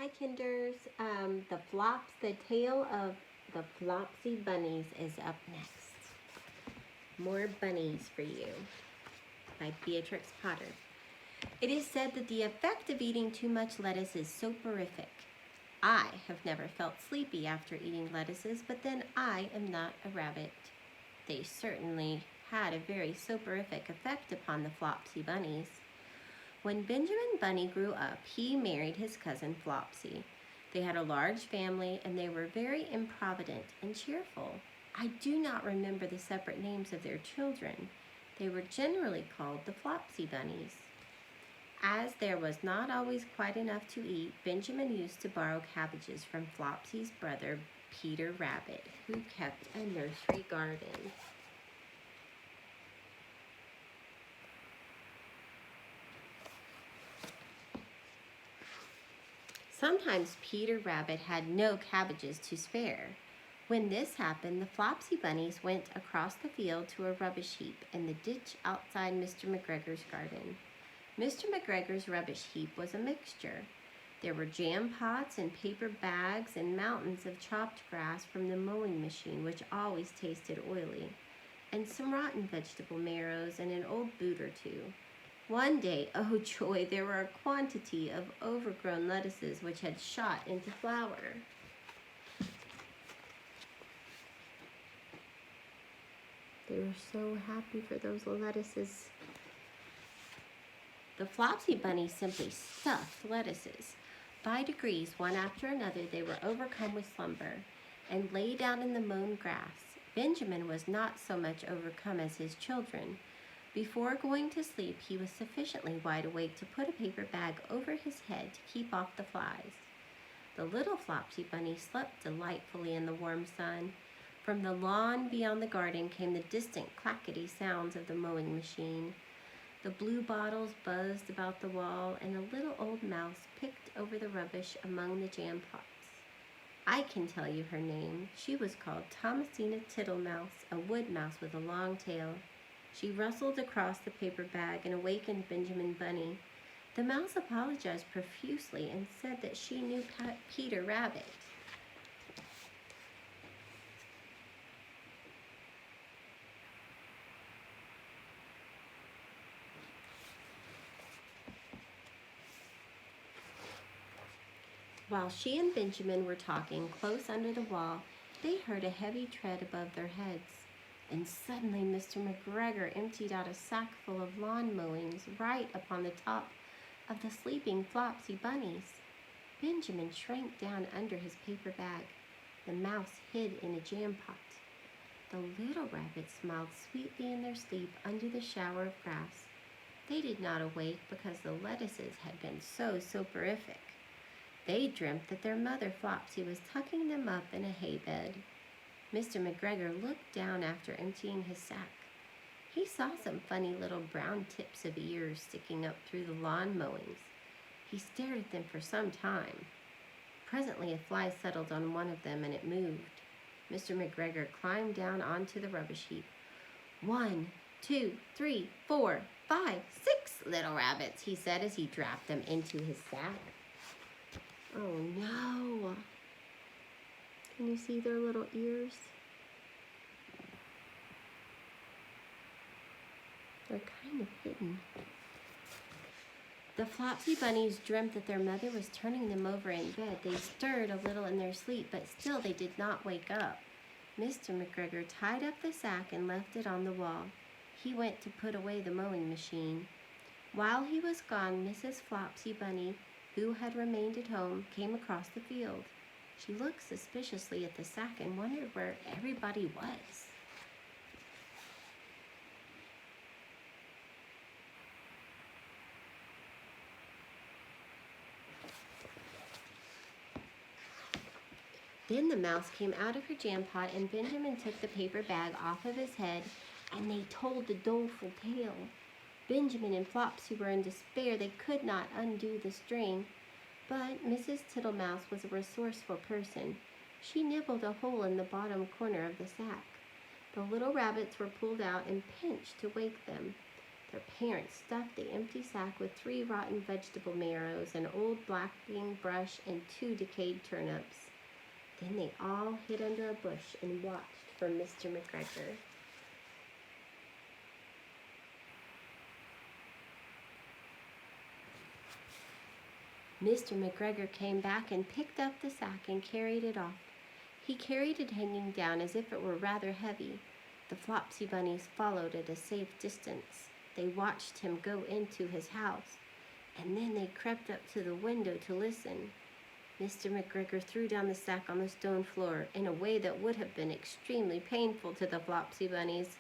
Hi Kinders, the tale of the Flopsy Bunnies is up next. More bunnies for you by Beatrix Potter. It is said that the effect of eating too much lettuce is soporific. I have never felt sleepy after eating lettuces, but then I am not a rabbit. They certainly had a very soporific effect upon the Flopsy Bunnies. When Benjamin Bunny grew up, he married his cousin Flopsy. They had a large family and they were very improvident and cheerful. I do not remember the separate names of their children. They were generally called the Flopsy Bunnies. As there was not always quite enough to eat, Benjamin used to borrow cabbages from Flopsy's brother, Peter Rabbit, who kept a nursery garden. Sometimes Peter Rabbit had no cabbages to spare. When this happened, the Flopsy Bunnies went across the field to a rubbish heap in the ditch outside Mr. McGregor's garden. Mr. McGregor's rubbish heap was a mixture. There were jam pots and paper bags and mountains of chopped grass from the mowing machine, which always tasted oily, and some rotten vegetable marrows and an old boot or two. One day, oh joy, there were a quantity of overgrown lettuces which had shot into flower. They were so happy for those lettuces. The Flopsy Bunnies simply stuffed lettuces. By degrees, one after another, they were overcome with slumber and lay down in the mown grass. Benjamin was not so much overcome as his children. Before going to sleep, he was sufficiently wide awake to put a paper bag over his head to keep off the flies. The little Flopsy Bunny slept delightfully in the warm sun. From the lawn beyond the garden came the distant clackety sounds of the mowing machine. The blue bottles buzzed about the wall, and a little old mouse picked over the rubbish among the jam pots. I can tell you her name. She was called Thomasina Tittlemouse, a wood mouse with a long tail. She rustled across the paper bag and awakened Benjamin Bunny. The mouse apologized profusely and said that she knew Peter Rabbit. While she and Benjamin were talking close under the wall, they heard a heavy tread above their heads. And suddenly Mr. McGregor emptied out a sack full of lawn mowings right upon the top of the sleeping Flopsy Bunnies. Benjamin shrank down under his paper bag. The mouse hid in a jam pot. The little rabbits smiled sweetly in their sleep under the shower of grass. They did not awake because the lettuces had been so soporific. They dreamt that their mother Flopsy was tucking them up in a hay bed. Mr. McGregor looked down after emptying his sack. He saw some funny little brown tips of ears sticking up through the lawn mowings. He stared at them for some time. Presently a fly settled on one of them and it moved. Mr. McGregor climbed down onto the rubbish heap. 1, 2, 3, 4, 5, 6 little rabbits, he said as he dropped them into his sack. Oh no! Can you see their little ears? They're kind of hidden. The Flopsy Bunnies dreamt that their mother was turning them over in bed. They stirred a little in their sleep, but still they did not wake up. Mr. McGregor tied up the sack and left it on the wall. He went to put away the mowing machine. While he was gone, Mrs. Flopsy Bunny, who had remained at home, came across the field. She looked suspiciously at the sack and wondered where everybody was. Then the mouse came out of her jam pot and Benjamin took the paper bag off of his head and they told the doleful tale. Benjamin and Flopsy were in despair. They could not undo the string. But Mrs. Tittlemouse was a resourceful person. She nibbled a hole in the bottom corner of the sack. The little rabbits were pulled out and pinched to wake them. Their parents stuffed the empty sack with 3 rotten vegetable marrows, an old black bean brush, and 2 decayed turnips. Then they all hid under a bush and watched for Mr. McGregor. Mr. McGregor came back and picked up the sack and carried it off. He carried it hanging down as if it were rather heavy. The Flopsy bunnies followed at a safe distance. They watched him go into his house, and then they crept up to the window to listen. Mr. McGregor threw down the sack on the stone floor in a way that would have been extremely painful to the Flopsy bunnies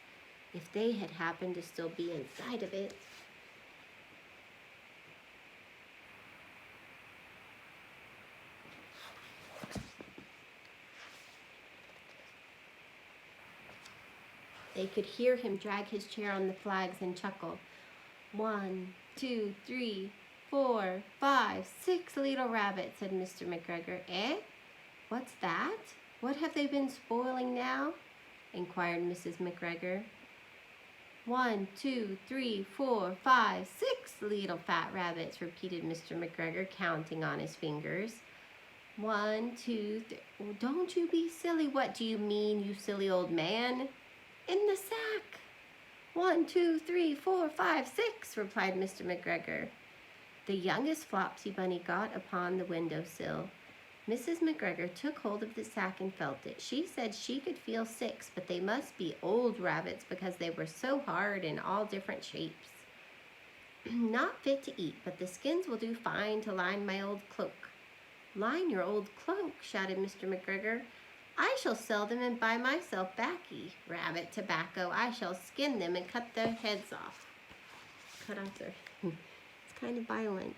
if they had happened to still be inside of it. They could hear him drag his chair on the flags and chuckle. 1, 2, 3, 4, 5, 6 little rabbits, said Mr. McGregor. Eh? What's that? What have they been spoiling now? Inquired Mrs. McGregor. 1, 2, 3, 4, 5, 6 little fat rabbits, repeated Mr. McGregor, counting on his fingers. 1, 2, 3. Oh, don't you be silly. What do you mean, you silly old man? In the sack. 1, 2, 3, 4, 5, 6, replied Mr. McGregor. The youngest Flopsy bunny got upon the windowsill. Mrs. McGregor took hold of the sack and felt it. She said she could feel 6, but they must be old rabbits because they were so hard in all different shapes. Not fit to eat, but the skins will do fine to line my old cloak. Line your old cloak, shouted Mr. McGregor. I shall sell them and buy myself baccy, rabbit tobacco. I shall skin them and cut their heads off. Cut off their... It's kind of violent.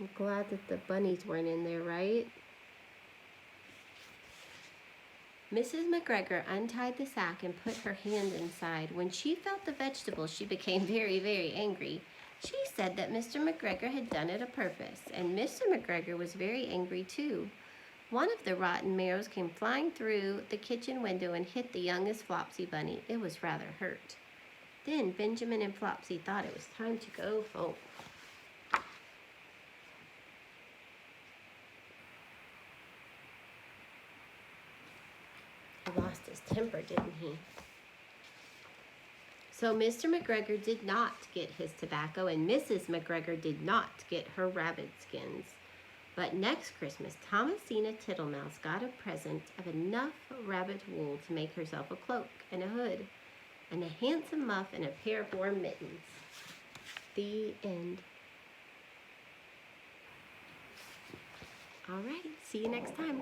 I'm glad that the bunnies weren't in there, right? Mrs. McGregor untied the sack and put her hand inside. When she felt the vegetables, she became very, very angry. She said that Mr. McGregor had done it a purpose, and Mr. McGregor was very angry too. One of the rotten marrows came flying through the kitchen window and hit the youngest Flopsy bunny. It was rather hurt. Then Benjamin and Flopsy thought it was time to go home. He lost his temper, didn't he? So Mr. McGregor did not get his tobacco, and Mrs. McGregor did not get her rabbit skins. But next Christmas, Thomasina Tittlemouse got a present of enough rabbit wool to make herself a cloak and a hood, and a handsome muff and a pair of warm mittens. The end. All right, see you next time.